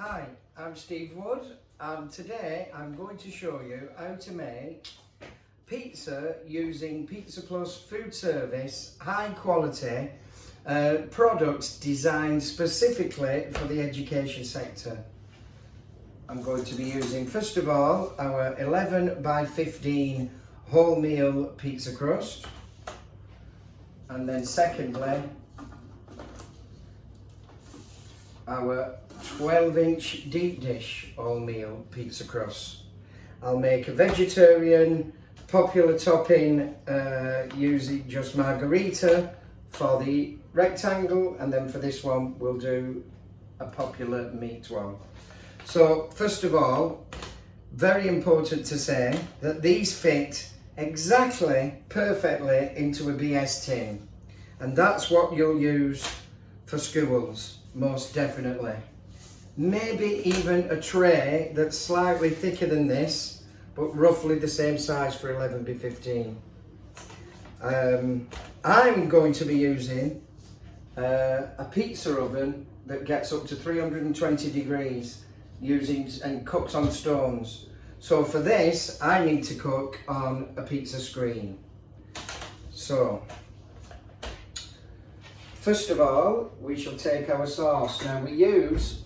Hi, I'm Steve Wood, and today I'm going to show you how to make pizza using Pizza Plus Foodservice high quality products designed specifically for the education sector. I'm going to be using, first of all, our 11 by 15 wholemeal pizza crust, and then secondly our 12-inch deep dish all-meal pizza crust. I'll make a vegetarian popular topping using just margherita for the rectangle, and then for this one we'll do a popular meat one. So first of all, very important to say that these fit exactly perfectly into a BS tin, and that's what you'll use for schools, most definitely. Maybe even a tray that's slightly thicker than this, but roughly the same size for 11 by 15. I'm going to be using a pizza oven that gets up to 320 degrees and cooks on stones. So for this, I need to cook on a pizza screen. So, first of all, we shall take our sauce. Now we use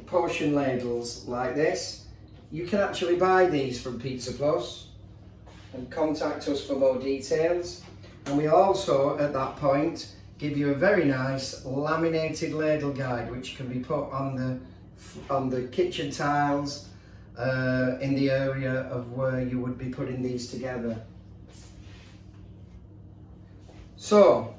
portion ladles like this. You can actually buy these from Pizza Plus and contact us for more details. And we also, at that point, give you a very nice laminated ladle guide which can be put on the kitchen tiles in the area of where you would be putting these together. So,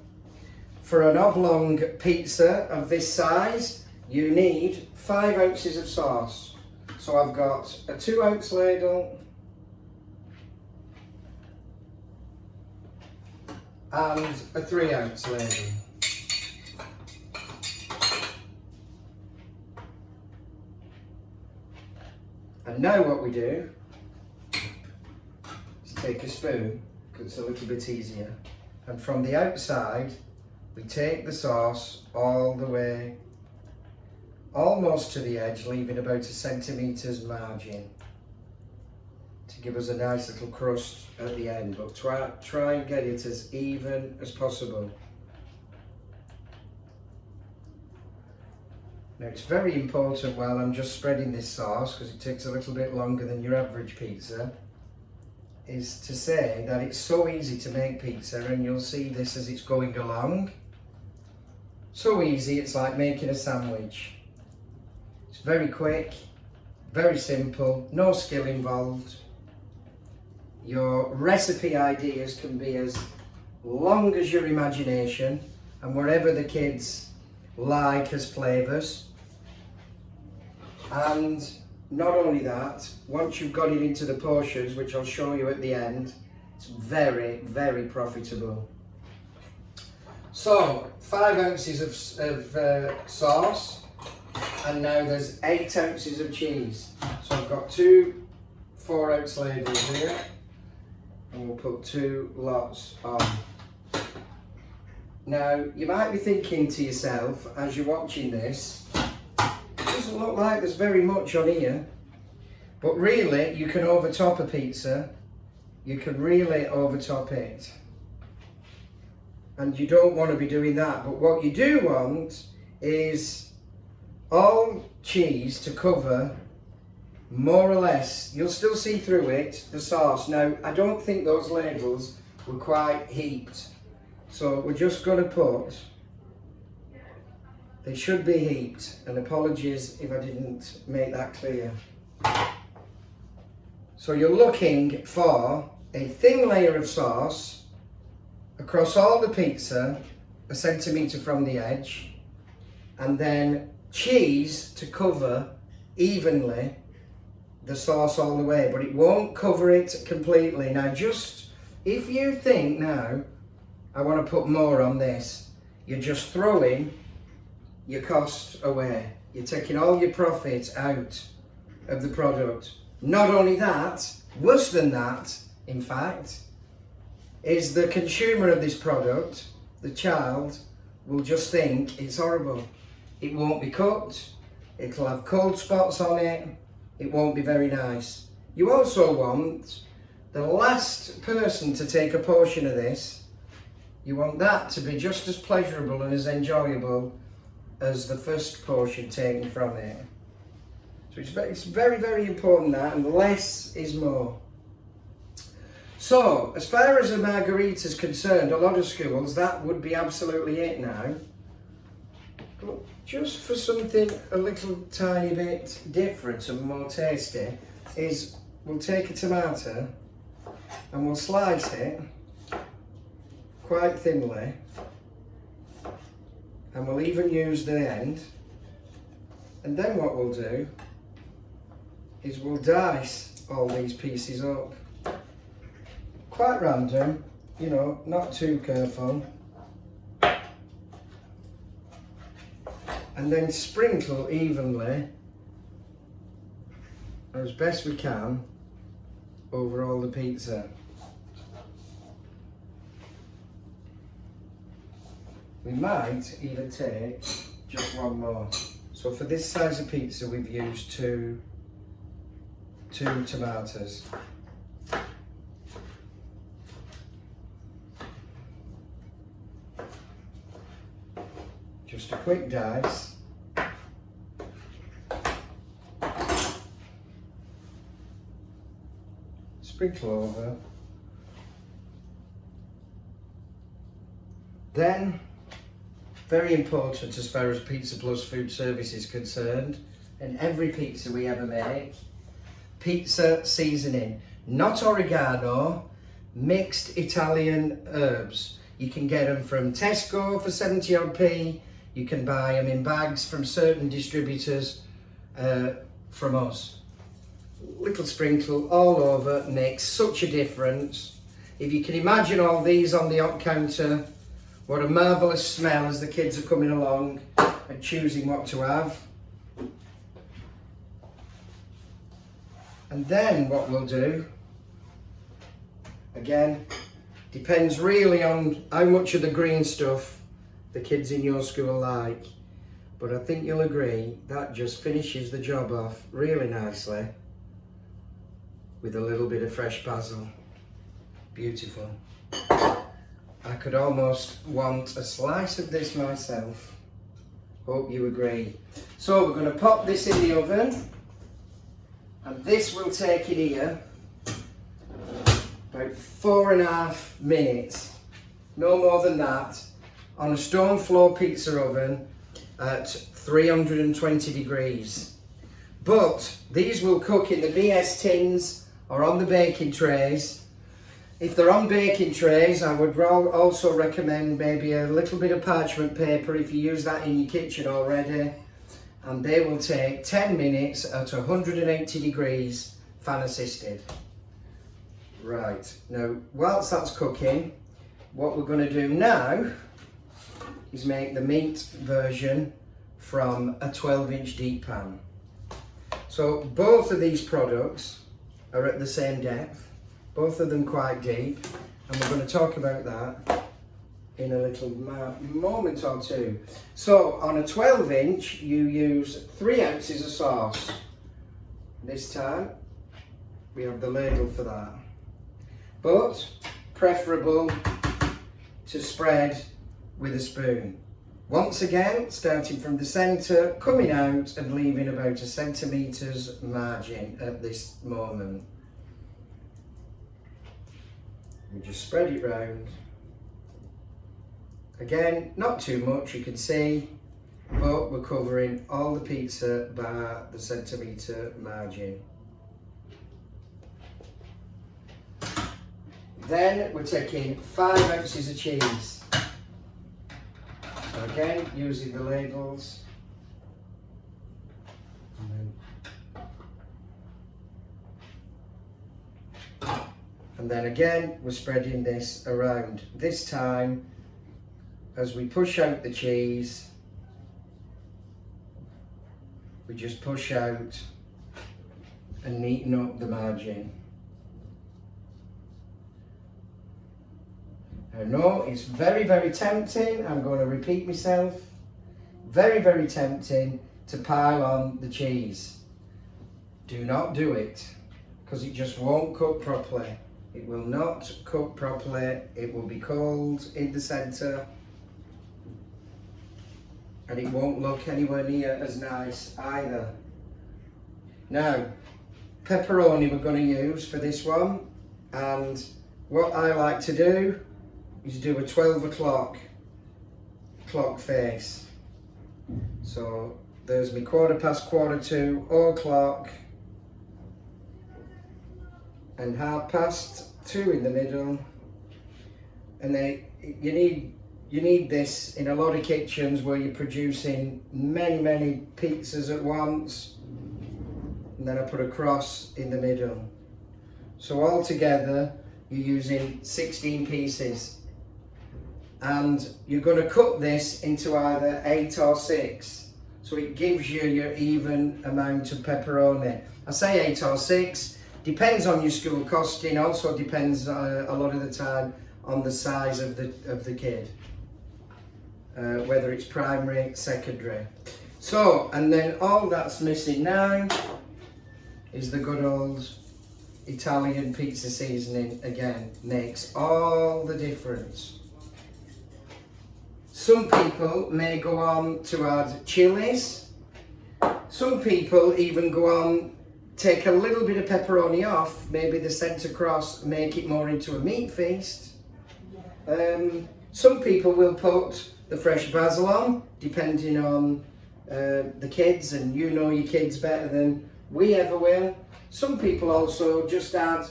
for an oblong pizza of this size, you need 5 ounces of sauce. So I've got a 2-ounce ladle and a 3-ounce ladle. And now what we do is take a spoon, because it's a little bit easier, and from the outside we take the sauce all the way, almost to the edge, leaving about 1 centimetre's margin to give us a nice little crust at the end, but try and get it as even as possible. Now it's very important while I'm just spreading this sauce, because it takes a little bit longer than your average pizza, is to say that it's so easy to make pizza, and you'll see this as it's going along. So easy, it's like making a sandwich. It's very quick, very simple, no skill involved. Your recipe ideas can be as long as your imagination and whatever the kids like as flavours. And not only that, once you've got it into the portions, which I'll show you at the end, it's very, very profitable. So, 5 ounces of sauce, and now there's 8 ounces of cheese. So I've got 2 4-ounce ladles here, and we'll put 2 lots on. Now, you might be thinking to yourself, as you're watching this, it doesn't look like there's very much on here, but really, you can overtop a pizza. You can really overtop it. And you don't want to be doing that, but what you do want is all cheese to cover more or less, you'll still see through it, the sauce. Now, I don't think those ladles were quite heaped, so we're just going to put, they should be heaped, and apologies if I didn't make that clear. So you're looking for a thin layer of sauce across all the pizza, 1 centimetre from the edge, and then cheese to cover evenly the sauce all the way, but it won't cover it completely. Now, just if you think now I want to put more on this, you're just throwing your cost away. You're taking all your profit out of the product. Not only that, worse than that, in fact, is the consumer of this product, the child, will just think it's horrible. It won't be cooked, It'll have cold spots on it. It won't be very nice. You also want the last person to take a portion of this. You want that to be just as pleasurable and as enjoyable as the first portion taken from it. So it's very, very important that, and less is more. So, as far as a margarita is concerned, a lot of schools, that would be absolutely it now. But just for something a little tiny bit different and more tasty, is we'll take a tomato and we'll slice it quite thinly, and we'll even use the end. And then what we'll do is we'll dice all these pieces up. Quite random, you know, not too careful. And then sprinkle evenly, as best we can, over all the pizza. We might even take just one more. So for this size of pizza, we've used two tomatoes. Just a quick dice. Sprinkle over. Then, very important as far as Pizza Plus food service is concerned, and every pizza we ever make, pizza seasoning. Not oregano, mixed Italian herbs. You can get them from Tesco for 70 odd p. You can buy them in bags from certain distributors from us. Little sprinkle all over makes such a difference. If you can imagine all these on the hot counter, what a marvellous smell as the kids are coming along and choosing what to have. And then what we'll do, again, depends really on how much of the green stuff the kids in your school like, but I think you'll agree that just finishes the job off really nicely with a little bit of fresh basil. Beautiful. I could almost want a slice of this myself. Hope you agree. So we're going to pop this in the oven, and this will take in here about 4.5 minutes, no more than that, on a stone floor pizza oven at 320 degrees. But these will cook in the BS tins or on the baking trays. If they're on baking trays, I would also recommend maybe a little bit of parchment paper if you use that in your kitchen already. And they will take 10 minutes at 180 degrees, fan assisted. Right, now whilst that's cooking, what we're going to do now is make the meat version from a 12-inch deep pan. So both of these products are at the same depth, both of them quite deep, and we're going to talk about that in a little moment or two. So on a 12-inch you use 3 ounces of sauce. This time we have the ladle for that, but preferable to spread with a spoon. Once again, starting from the centre, coming out and leaving about 1 centimetre's margin at this moment. We just spread it round. Again, not too much, you can see, but we're covering all the pizza by the centimetre margin. Then we're taking 5 ounces of cheese. So again, using the ladles. And then again, we're spreading this around. This time, as we push out the cheese, we just push out and neaten up the margin. I know it's very, very tempting. I'm going to repeat myself. Very, very tempting to pile on the cheese. Do not do it, because it just won't cook properly. It will not cook properly. It will be cold in the centre, and it won't look anywhere near as nice either. Now, pepperoni we're going to use for this one, and what I like to do is do a 12 o'clock clock face. So there's me 2:15, o'clock, and 2:30 in the middle. And you need this in a lot of kitchens where you're producing many pizzas at once. And then I put a cross in the middle. So altogether you're using 16 pieces, and you're going to cut this into either 8 or 6, so it gives you your even amount of pepperoni. I say 8 or 6, depends on your school costing, also depends a lot of the time on the size of the kid, whether it's primary, secondary. So, and then all that's missing now is the good old Italian pizza seasoning. Again, makes all the difference. Some people may go on to add chilies. Some people even go on, take a little bit of pepperoni off, maybe the centre cross, make it more into a meat feast. Some people will put the fresh basil on, depending on the kids, and you know your kids better than we ever will. Some people also just add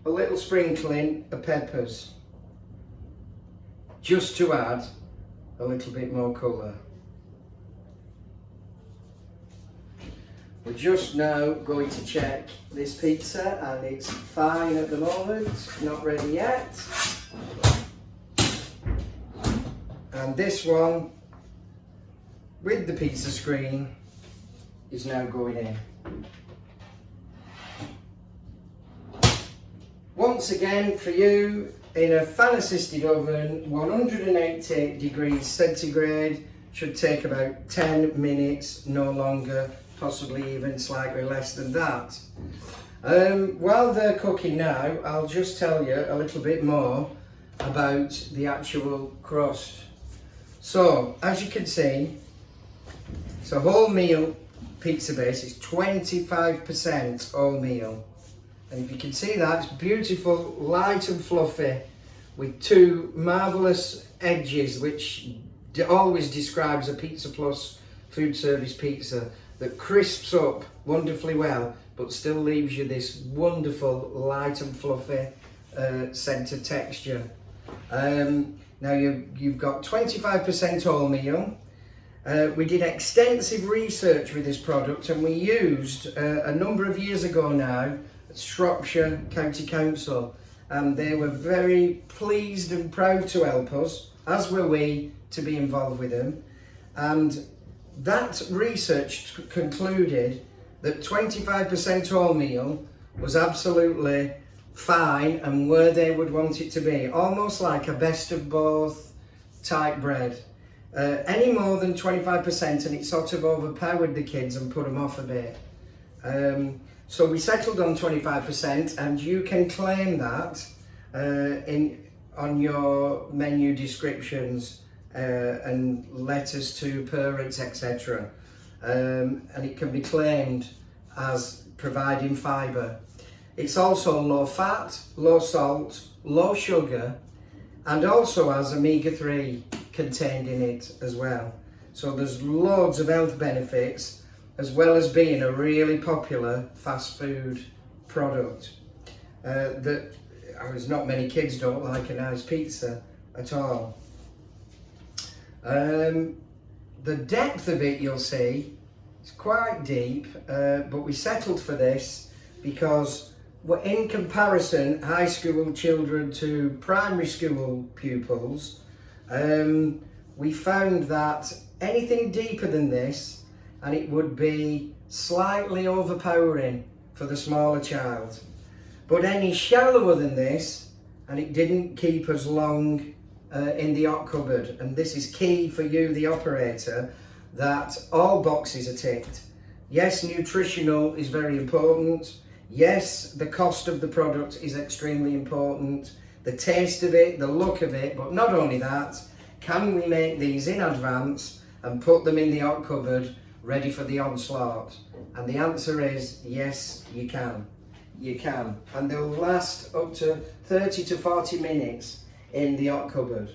a little sprinkling of peppers, just to add a little bit more colour. We're just now going to check this pizza, and it's fine at the moment, not ready yet. And this one, with the pizza screen, is now going in. Once again, for you, in a fan-assisted oven, 180 degrees centigrade, should take about 10 minutes, no longer, possibly even slightly less than that. While they're cooking now, I'll just tell you a little bit more about the actual crust. So, as you can see, it's a wholemeal pizza base. It's 25% wholemeal. And if you can see that, it's beautiful, light and fluffy, with two marvellous edges, which always describes a Pizza Plus food service pizza, that crisps up wonderfully well, but still leaves you this wonderful, light and fluffy centre texture. Now you've got 25% wholemeal. We did extensive research with this product, and we used a number of years ago now Shropshire County Council, and they were very pleased and proud to help us, as were we, to be involved with them. And that research concluded that 25% wholemeal was absolutely fine and where they would want it to be, almost like a best of both type bread. Any more than 25% and it sort of overpowered the kids and put them off a bit. So we settled on 25%, and you can claim that on your menu descriptions and letters to parents, etc. And it can be claimed as providing fibre. It's also low fat, low salt, low sugar, and also has omega-3 contained in it as well. So there's loads of health benefits, as well as being a really popular fast food product. There's not many kids don't like a nice pizza at all. The depth of it, you'll see, it's quite deep, but we settled for this because in comparison, high school children to primary school pupils, we found that anything deeper than this, and it would be slightly overpowering for the smaller child. But any shallower than this, and it didn't keep as long in the hot cupboard. And this is key for you, the operator, that all boxes are ticked. Yes, nutritional is very important. Yes, the cost of the product is extremely important. The taste of it, the look of it, but not only that, can we make these in advance and put them in the hot cupboard ready for the onslaught? And the answer is yes, you can. You can. And they'll last up to 30 to 40 minutes in the hot cupboard.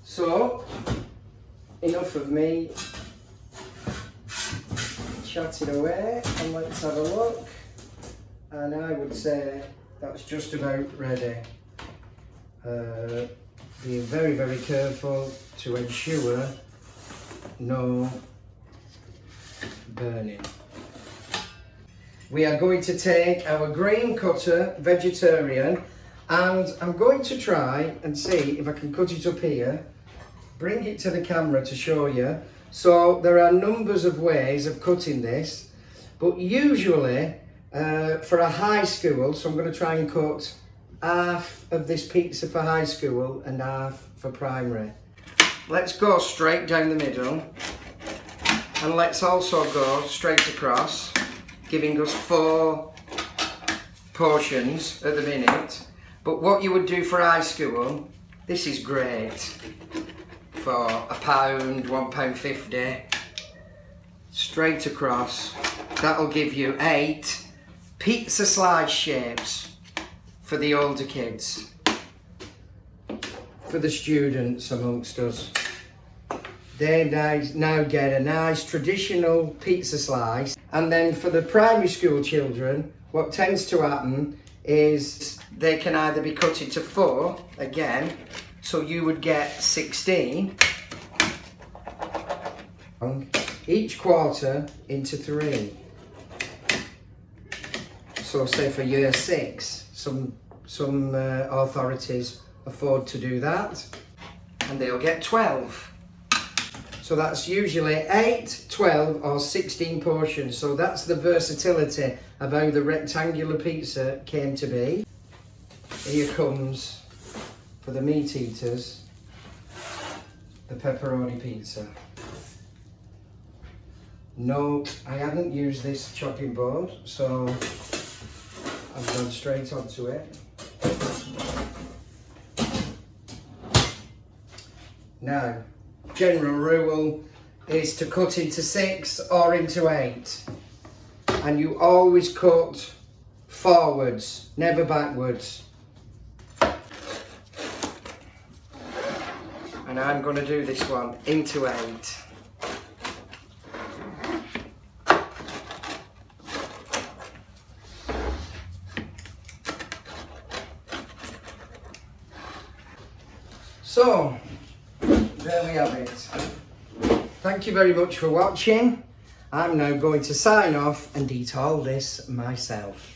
So, enough of me chatting away, and let's have a look. And I would say that's just about ready. Being very, very careful to ensure no burning. We are going to take our grain cutter, vegetarian, and I'm going to try and see if I can cut it up here, bring it to the camera to show you. So there are numbers of ways of cutting this, but usually for a high school, so I'm going to try and cut half of this pizza for high school and half for primary. Let's go straight down the middle, and let's also go straight across, giving us 4 portions at the minute. But what you would do for high school, this is great for £1, £1.50, straight across. That'll give you 8 pizza slice shapes for the older kids, for the students amongst us. They now get a nice traditional pizza slice. And then for the primary school children, what tends to happen is they can either be cut into 4 again, so you would get 16, each quarter into 3. So say for year 6, some authorities afford to do that, and they'll get 12. So that's usually 8, 12 or 16 portions. So that's the versatility of how the rectangular pizza came to be. Here comes, for the meat eaters, the pepperoni pizza. Note, I haven't used this chopping board, so I've gone straight onto it. Now, general rule is to cut into 6 or into 8, and you always cut forwards, never backwards. And I'm going to do this one into 8. So, there we have it. Thank you very much for watching. I'm now going to sign off and eat all this myself.